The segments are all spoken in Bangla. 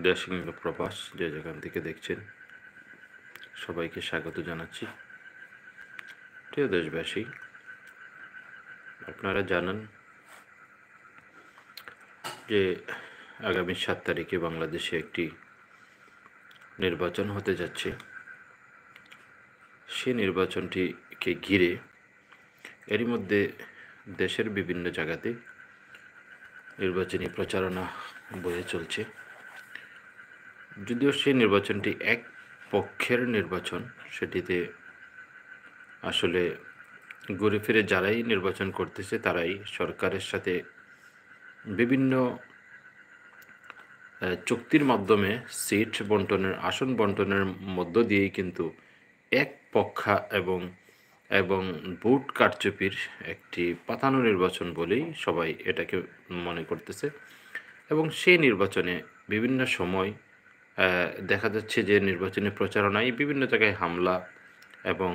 দেশ কিংবা প্রবাস যে যেখান থেকে দেখছেন সবাইকে স্বাগত জানাচ্ছি। প্রিয় দেশবাসী, আপনারা জানেন যে আগামী 7 তারিখে বাংলাদেশে একটি নির্বাচন হতে যাচ্ছে। সেই নির্বাচনটিকে ঘিরে এরই মধ্যে দেশের বিভিন্ন জায়গাতে নির্বাচনী প্রচারণা বয়ে চলছে। যদিও সেই নির্বাচনটি এক পক্ষের নির্বাচন, সেটিতে আসলে ঘুরে ফিরে যারাই নির্বাচন করতেছে তারাই সরকারের সাথে বিভিন্ন চুক্তির মাধ্যমে সিট বন্টনের, আসন বন্টনের মধ্য দিয়েই কিন্তু এক পক্ষা এবং এবং ভোট কারচুপির একটি পাতানো নির্বাচন বলেই সবাই এটাকে মনে করতেছে। এবং সেই নির্বাচনে বিভিন্ন সময় দেখা যাচ্ছে যে নির্বাচনী প্রচারণায় বিভিন্ন জায়গায় হামলা এবং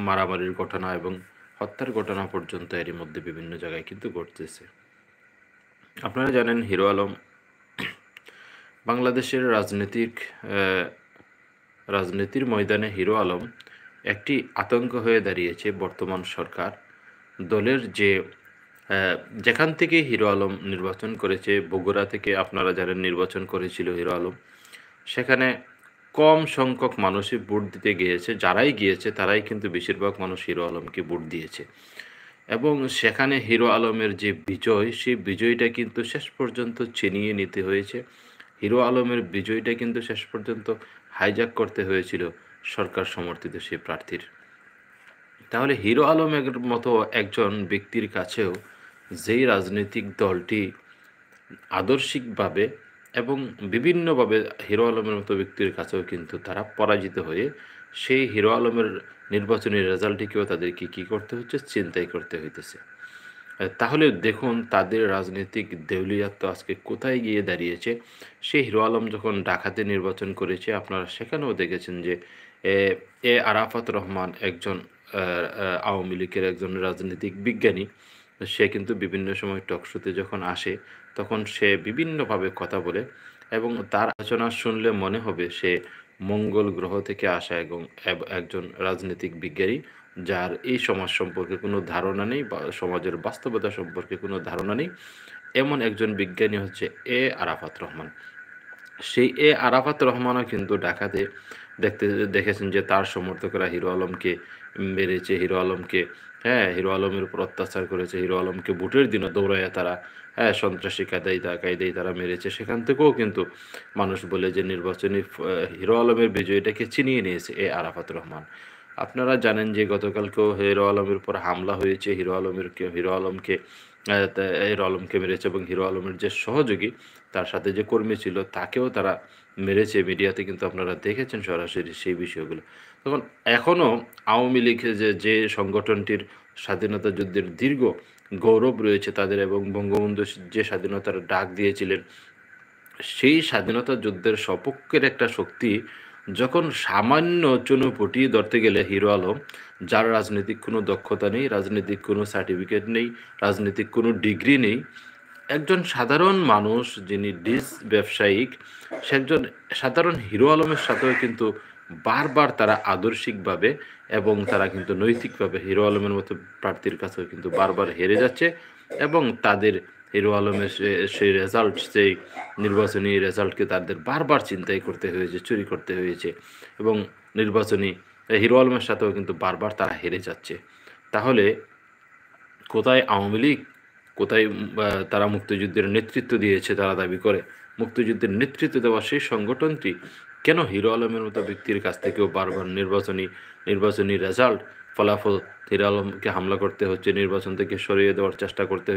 মারামারির ঘটনা এবং হত্যার ঘটনা পর্যন্ত এরই মধ্যে বিভিন্ন জায়গায় কিন্তু ঘটতেছে। আপনারা জানেন হিরো আলম বাংলাদেশের রাজনীতির ময়দানে হিরো আলম একটি আতঙ্ক হয়ে দাঁড়িয়েছে। বর্তমান সরকার দলের যেখান থেকে হিরো আলম নির্বাচন করেছে, বগুড়া থেকে আপনারা জানেন নির্বাচন করেছিল হিরো আলম, সেখানে কম সংখ্যক মানুষই ভোট দিতে গিয়েছে। যারাই গিয়েছে তারাই কিন্তু বেশিরভাগ মানুষ হিরো আলমকে ভোট দিয়েছে এবং সেখানে হিরো আলমের যে বিজয়, সেই বিজয়টা কিন্তু শেষ পর্যন্ত ছিনিয়ে নিতে হয়েছে। হিরো আলমের বিজয়টা কিন্তু শেষ পর্যন্ত হাইজ্যাক করতে হয়েছিল সরকার সমর্থিত সেই প্রার্থীর। তাহলে হিরো আলমের মতো একজন ব্যক্তির কাছেও যেই রাজনৈতিক দলটি আদর্শিকভাবে এবং বিভিন্নভাবে হিরো আলমের মতো ব্যক্তির কাছেও কিন্তু তারা পরাজিত হয়ে সেই হিরো আলমের নির্বাচনী রেজাল্টটিকেও তাদেরকে কী করতে হচ্ছে, চিন্তাই করতে হইতেছে। তাহলে দেখুন তাদের রাজনৈতিক দেউলিয়াত্ব আজকে কোথায় গিয়ে দাঁড়িয়েছে। সেই হিরো আলম যখন ঢাকাতে নির্বাচন করেছে, আপনারা সেখানেও দেখেছেন যে এ এ আরাফাত রহমান একজন আওয়ামী লীগের একজন রাজনৈতিক বিজ্ঞানী। সে কিন্তু বিভিন্ন সময় টকশোতে যখন আসে তখন সে বিভিন্নভাবে কথা বলে এবং তার আলোচনা শুনলে মনে হবে সে মঙ্গল গ্রহ থেকে আসা এবং একজন রাজনৈতিক বিজ্ঞানী, যার এই সমাজ সম্পর্কে কোনো ধারণা নেই বা সমাজের বাস্তবতা সম্পর্কে কোনো ধারণা নেই। এমন একজন বিজ্ঞানী হচ্ছে আরাফাত রহমান। সেই আরাফাত রহমানও কিন্তু ঢাকাতে দেখেছেন যে তার সমর্থকরা হিরো আলমকে মেরেছে, হিরো আলমকে, হ্যাঁ, হিরো আলমের উপর অত্যাচার করেছে, হিরো আলমকে ভোটের দিনও দৌড়াইয়া তারা, হ্যাঁ, সন্ত্রাসী কায়দায় তারা মেরেছে। সেখান থেকেও কিন্তু মানুষ বলে যে নির্বাচনী হিরো আলমের বিজয়টাকে ছিনিয়ে নিয়েছে আরাফাত রহমান। আপনারা জানেন যে গতকালকেও হিরো আলমের উপর হামলা হয়েছে। হিরো আলমকে হিরো আলমকে মেরেছে এবং হিরো আলমের যে সহযোগী, তার সাথে যে কর্মী ছিল তাকেও তারা মেরেছে। মিডিয়াতে কিন্তু আপনারা দেখেছেন সরাসরি সেই বিষয়গুলো। তখন এখনও আওয়ামী লীগ যে সংগঠনটির স্বাধীনতা যুদ্ধের দীর্ঘ গৌরব রয়েছে তাদের এবং বঙ্গবন্ধু যে স্বাধীনতার ডাক দিয়েছিলেন, সেই স্বাধীনতা যুদ্ধের সপক্ষের একটা শক্তি যখন সামান্য চুনোপুটি ধরতে গেলে হিরো আলম, যার রাজনৈতিক কোনো দক্ষতা নেই, রাজনৈতিক কোনো সার্টিফিকেট নেই, রাজনৈতিক কোনো ডিগ্রি নেই, একজন সাধারণ মানুষ যিনি ব্যবসায়িক, সে একজন সাধারণ হিরো আলমের সাথেও কিন্তু বারবার তারা আদর্শিকভাবে এবং তারা কিন্তু নৈতিকভাবে হিরো আলমের মতো প্রার্থীর কাছেও কিন্তু বারবার হেরে যাচ্ছে এবং তাদের হিরো আলমের সেই রেজাল্ট, সেই নির্বাচনী রেজাল্টকে তাদের বারবার চিন্তাই করতে হয়েছে, চুরি করতে হয়েছে এবং নির্বাচনী হিরো আলমের সাথেও কিন্তু বারবার তারা হেরে যাচ্ছে। তাহলে কোথায় আওয়ামী লীগ, কোথায় তারা মুক্তিযুদ্ধের নেতৃত্ব দিয়েছে তারা দাবি করে, মুক্তিযুদ্ধের নেতৃত্ব দেওয়া সেই সংগঠনটি কেন হিরো আলমের মতো ব্যক্তির কাছ থেকেও বারবার নির্বাচনী রেজাল্ট, ফলাফল, হিরো আলমকে হামলা করতে হচ্ছে, নির্বাচন থেকে সরিয়ে দেওয়ার চেষ্টা করতে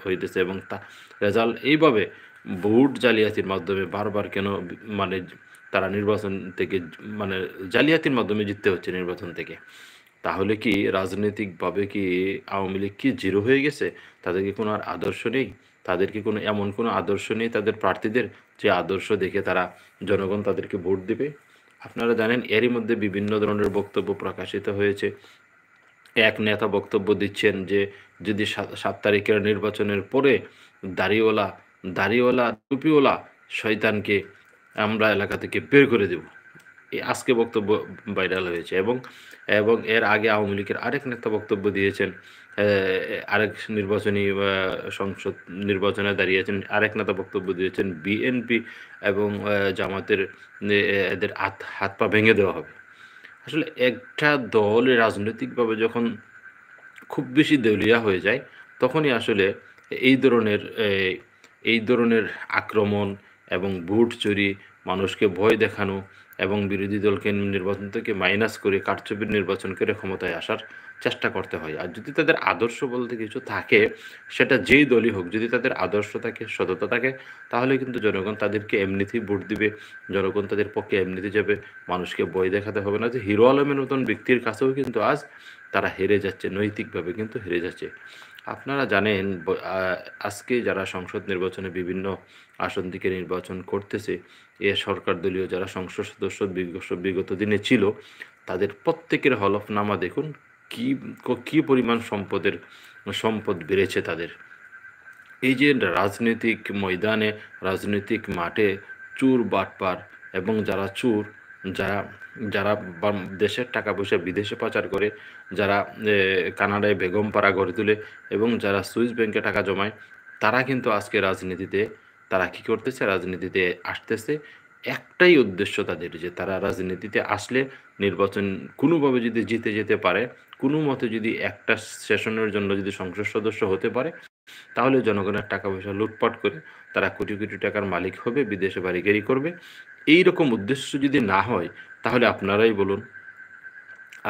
হইতেছে এবং তা রেজাল্ট এইভাবে ভোট জালিয়াতির মাধ্যমে বারবার কেন, মানে তারা নির্বাচন থেকে, মানে জালিয়াতির মাধ্যমে জিততে হচ্ছে নির্বাচন থেকে। তাহলে কি রাজনৈতিকভাবে কি আওয়ামী লীগ কি জিরো হয়ে গেছে? তাদের কি কোনো আর আদর্শ নেই? তাদের কি কোনো এমন কোনো আদর্শ নেই তাদের প্রার্থীদের, যে আদর্শ দেখে তারা, জনগণ তাদেরকে ভোট দিবে? আপনারা জানেন এরই মধ্যে বিভিন্ন ধরনের বক্তব্য প্রকাশিত হয়েছে। এক নেতা বক্তব্য দিচ্ছেন যে যদি 7 তারিখের নির্বাচনের পরে দাড়িওয়ালা, টুপিওয়ালা শয়তানকে আমরা এলাকা থেকে বের করে দেব। এই আজকে বক্তব্য ভাইরাল হয়েছে এবং এবং এর আগে আওয়ামী লীগের আরেক নেতা বক্তব্য দিয়েছেন। আরেক নির্বাচনী সংসদ নির্বাচনে দাঁড়িয়েছেন আরেক নেতা বক্তব্য দিয়েছেন বিএনপি এবং জামাতের এদের হাত পা ভেঙে দেওয়া হবে। আসলে একটা দল রাজনৈতিকভাবে যখন খুব বেশি দেউলিয়া হয়ে যায় তখনই আসলে এই ধরনের এই ধরনের আক্রমণ এবং ভোট চুরি, মানুষকে ভয় দেখানো এবং বিরোধী দলকে নির্বাচন থেকে মাইনাস করে কারচুপির নির্বাচন করে ক্ষমতায় আসার চেষ্টা করতে হয়। আর যদি তাদের আদর্শ বলতে কিছু থাকে, সেটা যেই দলই হোক, যদি তাদের আদর্শ থাকে, সততা থাকে, তাহলে কিন্তু জনগণ তাদেরকে এমনিতেই ভোট দিবে, জনগণ তাদের পক্ষে এমনিতে যাবে, মানুষকে ভয় দেখাতে হবে না। যে হিরো আলমের মতন ব্যক্তির কাছেও কিন্তু আজ তারা হেরে যাচ্ছে, নৈতিকভাবে কিন্তু হেরে যাচ্ছে। আপনারা জানেন আজকে যারা সংসদ নির্বাচনে বিভিন্ন আসন থেকে নির্বাচন করতেছে, এ সরকার দলীয় যারা সংসদ সদস্য বিগত দিনে ছিল, তাদের প্রত্যেকের হলফনামা দেখুন, কি কি পরিমাণ সম্পদ বেড়েছে তাদের। এই যে রাজনৈতিক ময়দানে, রাজনৈতিক মাঠে চোর বাটপার এবং যারা চোর, যারা যারা দেশের টাকা পয়সা বিদেশে পাচার করে, যারা কানাডায় বেগম পাড়া গড়ে তোলে এবং যারা সুইস ব্যাংকে টাকা জমায়, তারা কিন্তু আজকে রাজনীতিতে, তারা কী করতেছে, রাজনীতিতে আসতেছে। একটাই উদ্দেশ্য তাদের, যে তারা রাজনীতিতে আসলে নির্বাচন কোনোভাবে যদি জিতে যেতে পারে, কোনো মতে যদি একটা সেশনের জন্য যদি সংসদ সদস্য হতে পারে, তাহলে জনগণের টাকা পয়সা লুটপাট করে তারা কোটি কোটি টাকার মালিক হবে, বিদেশে বাড়ি গাড়ি করবে। এই রকম উদ্দেশ্য যদি না হয়, তাহলে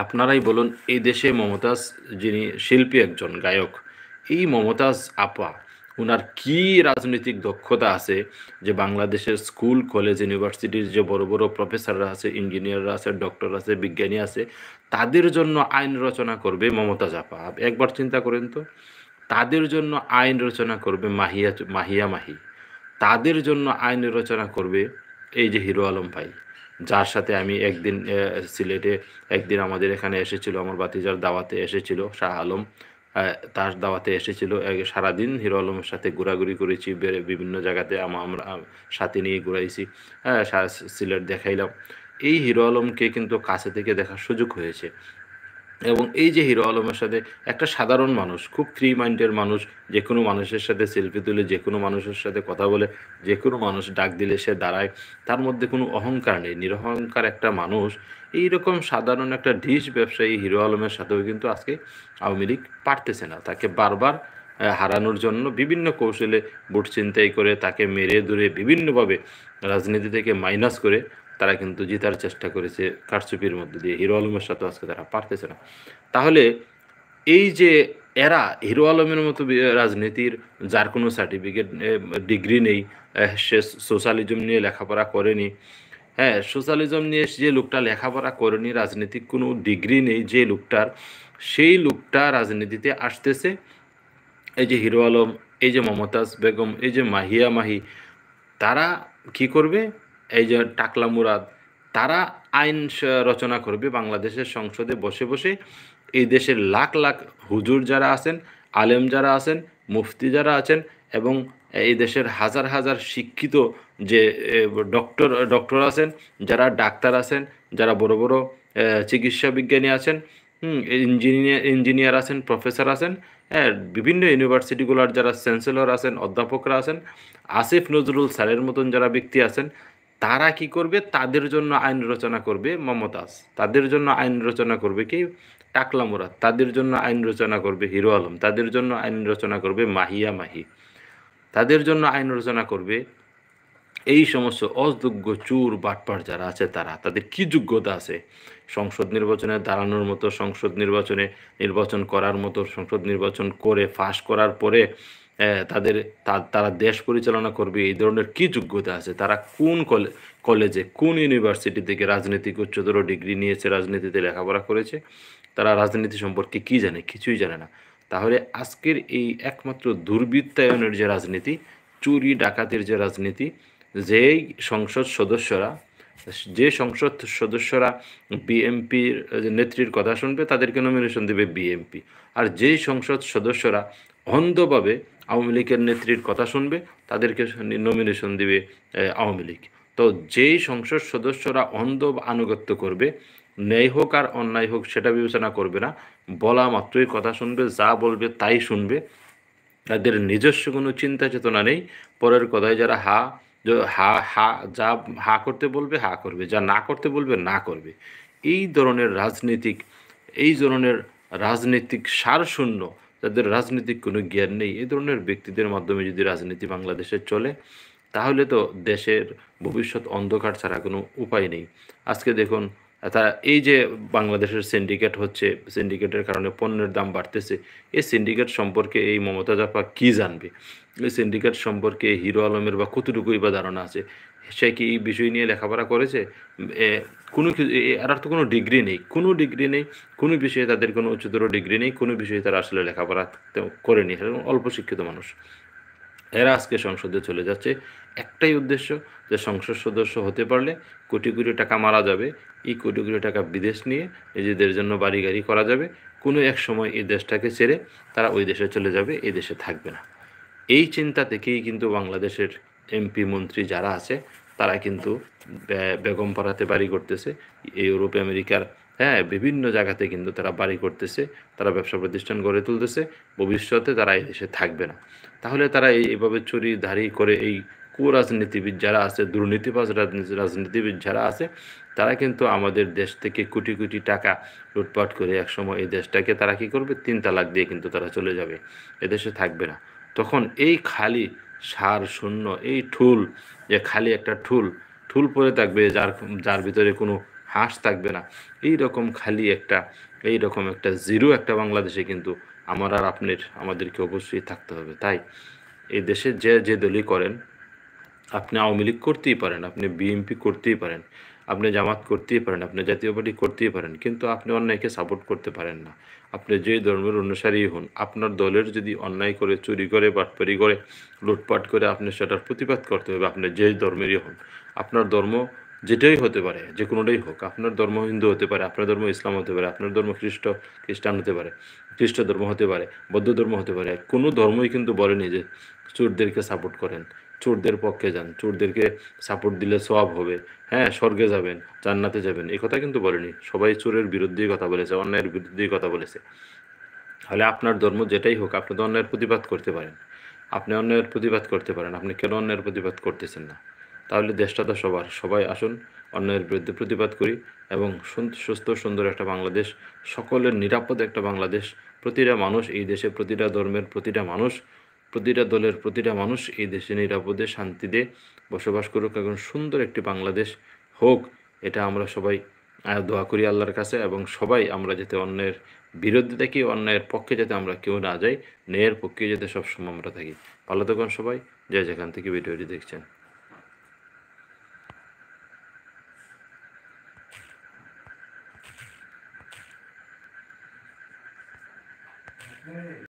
আপনারাই বলুন এই দেশে মমতাজ, যিনি শিল্পী, একজন গায়ক, এই মমতাজ আপা, ওনার কি রাজনৈতিক দক্ষতা আছে যে বাংলাদেশের স্কুল কলেজ ইউনিভার্সিটির যে বড় বড় প্রফেসররা আছে, ইঞ্জিনিয়াররা আছে, ডক্টর আছে, বিজ্ঞানী আছে, তাদের জন্য আইন রচনা করবে মমতাজ আপা। একবার চিন্তা করেন তো, তাদের জন্য আইন রচনা করবে মাহিয়া মাহি, তাদের জন্য আইন রচনা করবে এই যে হিরো আলম ভাই, যার সাথে আমি একদিন সিলেটে একদিন আমাদের এখানে এসেছিল, আমার ভাতিজার দাওয়াতে এসেছিল শাহ আলম, তার দাওয়াতে এসেছিল। সারাদিন হিরো আলমের সাথে ঘোরাঘুরি করেছি, বিভিন্ন জায়গাতে আমরা সাথে নিয়ে ঘুরাইছি, হ্যাঁ, সিলেট দেখাইলাম। এই হিরো আলমকে কিন্তু কাছে থেকে দেখার সুযোগ হয়েছে। এবং এই যে হিরো আলমের সাথে একটা সাধারণ মানুষ, খুব ফ্রি মাইন্ডের মানুষ, যে কোনো মানুষের সাথে সেলফি তুলে, যে কোনো মানুষের সাথে কথা বলে, যে কোনো মানুষ ডাক দিলে সে দাঁড়ায়, তার মধ্যে কোনো অহংকার নেই, নিরহংকার একটা মানুষ। এইরকম সাধারণ একটা ডিশ ব্যবসায়ী হিরো আলমের সাথেও কিন্তু আজকে আওয়ামী লীগ পারতেছে না। তাকে বারবার হারানোর জন্য বিভিন্ন কৌশলে ভোট ছিনতাই করে, তাকে মেরে ধরে বিভিন্নভাবে রাজনীতি থেকে মাইনাস করে তারা কিন্তু জেতার চেষ্টা করেছে কারচুপির মধ্যে দিয়ে। হিরো আলমের সাথে আজকে তারা পারতেছে না। তাহলে এই যে এরা হিরো আলমের মতো রাজনীতির, যার কোনো সার্টিফিকেট, ডিগ্রি নেই, সে সোশ্যালিজম নিয়ে লেখাপড়া করেনি, হ্যাঁ, সোশ্যালিজম নিয়ে যে লোকটা লেখাপড়া করেনি, রাজনীতিক কোনো ডিগ্রি নেই যে লোকটার, সেই লোকটা রাজনীতিতে আসতেছে। এই যে হিরো আলম, এই যে মমতাজ বেগম, এই যে মাহিয়া মাহি, তারা কি করবে, এই যে টাকলা মুরাদ, তারা আইন রচনা করবে বাংলাদেশের সংসদে বসে বসে। এই দেশের লাখ লাখ হুজুর যারা আছেন, আলেম যারা আছেন, মুফতি যারা আছেন, এবং এই দেশের হাজার হাজার শিক্ষিত যে ডক্টর আছেন, যারা ডাক্তার আছেন, যারা বড় বড় চিকিৎসা বিজ্ঞানী আছেন, ইঞ্জিনিয়ার আছেন, প্রফেসর আছেন, হ্যাঁ, বিভিন্ন ইউনিভার্সিটিগুলোর যারা চ্যান্সেলর আছেন, অধ্যাপকরা আছেন, আসিফ নজরুল স্যারের মতন যারা ব্যক্তি আছেন, তারা কি করবে, তাদের জন্য আইন রচনা করবে মমতাজ, তাদের জন্য আইন রচনা করবে কি টাকলা মুরাদ, তাদের জন্য আইন রচনা করবে হিরো আলম, তাদের জন্য আইন রচনা করবে মাহিয়া মাহি, তাদের জন্য আইন রচনা করবে এই সমস্ত অযোগ্য চোর বাটপার যারা আছে, তাদের কি যোগ্যতা আছে সংসদ নির্বাচনে দাঁড়ানোর মতো, সংসদ নির্বাচনে নির্বাচন করার মতো, সংসদ নির্বাচন করে পাস করার পরে তারা দেশ পরিচালনা করবে, এই ধরনের কি যোগ্যতা আছে? তারা কোন কলেজে, কোন ইউনিভার্সিটি থেকে রাজনৈতিক উচ্চতর ডিগ্রি নিয়েছে, রাজনীতিতে লেখাপড়া করেছে? তারা রাজনীতি সম্পর্কে কি জানে? কিছুই জানে না। তাহলে আজকের এই একমাত্র দুর্বৃত্তায়নের যে রাজনীতি, চুরি ডাকাতির যে রাজনীতি, যেই সংসদ সদস্যরা বিএমপির নেত্রীর কথা শুনবে, তাদেরকে নমিনেশন দেবে বিএমপি। আর যেই সংসদ সদস্যরা অন্ধভাবে আওয়ামী লীগের নেত্রীর কথা শুনবে, তাদেরকে নমিনেশন দিবে আওয়ামী লীগ। তো যেই সংসদ সদস্যরা অন্ধ আনুগত্য করবে, ন্যায় হোক আর অন্যায় হোক সেটা বিবেচনা করবে না, বলা মাত্রই কথা শুনবে, যা বলবে তাই শুনবে, তাদের নিজস্ব কোনো চিন্তা চেতনা নেই, পরের কথায় যারা হা হা যা হা করতে বলবে হা করবে, যা না করতে বলবে না করবে। এই ধরনের রাজনীতিক এই ধরনের রাজনৈতিক সারশূন্য, যাদের রাজনৈতিক কোনো জ্ঞান নেই, এই ধরনের ব্যক্তিদের মাধ্যমে যদি রাজনীতি বাংলাদেশে চলে, তাহলে তো দেশের ভবিষ্যৎ অন্ধকার ছাড়া কোনো উপায় নেই। আজকে দেখুন, তা এই যে বাংলাদেশের সিন্ডিকেট হচ্ছে, সিন্ডিকেটের কারণে পণ্যের দাম বাড়তেছে, এই সিন্ডিকেট সম্পর্কে এই মমতাজ আপা কী জানবে? এই সিন্ডিকেট সম্পর্কে হিরো আলমের বা কতটুকুই বা ধারণা আছে? সে কি এই বিষয় নিয়ে লেখাপড়া করেছে? এ কোনো কিছু এরার তো কোনো ডিগ্রি নেই, কোনো ডিগ্রি নেই, কোনো বিষয়ে তাদের কোনো উচ্চতর ডিগ্রি নেই, কোনো বিষয়ে তারা আসলে লেখাপড়া করেনি, অল্প শিক্ষিত মানুষ। এরা আজকে সংসদে চলে যাচ্ছে একটাই উদ্দেশ্য, যে সংসদ সদস্য হতে পারলে কোটি কোটি টাকা মারা যাবে, এই কোটি কোটি টাকা বিদেশ নিয়ে নিজেদের জন্য বাড়ি গাড়ি করা যাবে, কোনো এক সময় এই দেশটাকে ছেড়ে তারা ওই দেশে চলে যাবে, এই দেশে থাকবে না। এই চিন্তা থেকেই কিন্তু বাংলাদেশের এমপি মন্ত্রী যারা আছে, তারা কিন্তু বেগমপাড়াতে বাড়ি করতেছে, ইউরোপ আমেরিকার, হ্যাঁ, বিভিন্ন জায়গাতে কিন্তু তারা বাড়ি করতেছে, তারা ব্যবসা প্রতিষ্ঠান গড়ে তুলতেছে, ভবিষ্যতে তারা এই দেশে থাকবে না। তাহলে তারা এইভাবে চুরিধারি করে, এই কুরাজনীতিবিদ যারা আছে, দুর্নীতিবাজ রাজনীতিবিদ যারা আছে, তারা কিন্তু আমাদের দেশ থেকে কোটি কোটি টাকা লুটপাট করে একসময় এই দেশটাকে তারা কী করবে, 3 তালাক দিয়ে কিন্তু তারা চলে যাবে, এদেশে থাকবে না। তখন এই খালি সার শূন্য এই ঠুল, যে খালি একটা ঠুল ঠুল পড়ে থাকবে, যার যার ভিতরে কোনো হাঁস থাকবে না, এই রকম একটা জিরো একটা বাংলাদেশে কিন্তু আমার আর আমাদেরকে অবশ্যই থাকতে হবে। তাই এই দেশে যে যে দলই করেন, আপনি আওয়ামী লীগ করতেই পারেন, আপনি বিএনপি করতেই পারেন, আপনি জামাত করতেই পারেন, আপনি জাতীয় পার্টি করতেই পারেন, কিন্তু আপনি অন্যায়কে সাপোর্ট করতে পারেন না। আপনি যে ধর্মের অনুসারী হন, আপনার দলের যদি অন্যায় করে, চুরি করে, বাটপারি করে, লুটপাট করে, আপনি সেটার প্রতিবাদ করতে হবে, আপনি যে ধর্মেরই হন। আপনার ধর্ম যেটাই হতে পারে, যে কোনোটাই হোক, আপনার ধর্ম হিন্দু হতে পারে, আপনার ধর্ম ইসলাম হতে পারে, আপনার ধর্ম খ্রিস্টান হতে পারে, খ্রিস্ট ধর্ম হতে পারে, বৌদ্ধ ধর্ম হতে পারে, কোনো ধর্মই কিন্তু বলেনি যে চোরদেরকে সাপোর্ট করেন, চোরদের পক্ষে যান, চোরদেরকে সাপোর্ট দিলে সওয়াব হবে, হ্যাঁ, স্বর্গে যাবেন, জান্নাতে যাবেন, এই কথা কিন্তু বলেনি। সবাই চোরের বিরুদ্ধেই কথা বলেছে, অন্যায়ের বিরুদ্ধেই কথা বলেছে। তাহলে আপনার ধর্ম যেটাই হোক, আপনি তো অন্যায়ের প্রতিবাদ করতে পারেন, আপনি অন্যায়ের প্রতিবাদ করতে পারেন, আপনি কেন অন্যায়ের প্রতিবাদ করতেছেন না? তাহলে দেশটা তো সবার, সবাই আসুন অন্যায়ের বিরুদ্ধে প্রতিবাদ করি, এবং সুস্থ সুন্দর একটা বাংলাদেশ, সকলের নিরাপদ একটা বাংলাদেশ, প্রতিটা মানুষ এই দেশে, প্রতিটা ধর্মের প্রতিটা মানুষ, প্রতিটা দলের প্রতিটা মানুষ এই দেশে নিরাপদে শান্তিতে বসবাস করুক, এবং সুন্দর একটি বাংলাদেশ হোক, এটা আমরা সবাই দোয়া করি আল্লাহর কাছে। এবং সবাই আমরা যাতে অন্যের বিরুদ্ধে থাকি, অন্যায়ের পক্ষে যাতে আমরা কেউ না যাই, ন্যায়ের পক্ষে যাতে সবসময় আমরা থাকি। ভালো থাকুন সবাই, যে যেখান থেকে ভিডিওটি দেখছেন।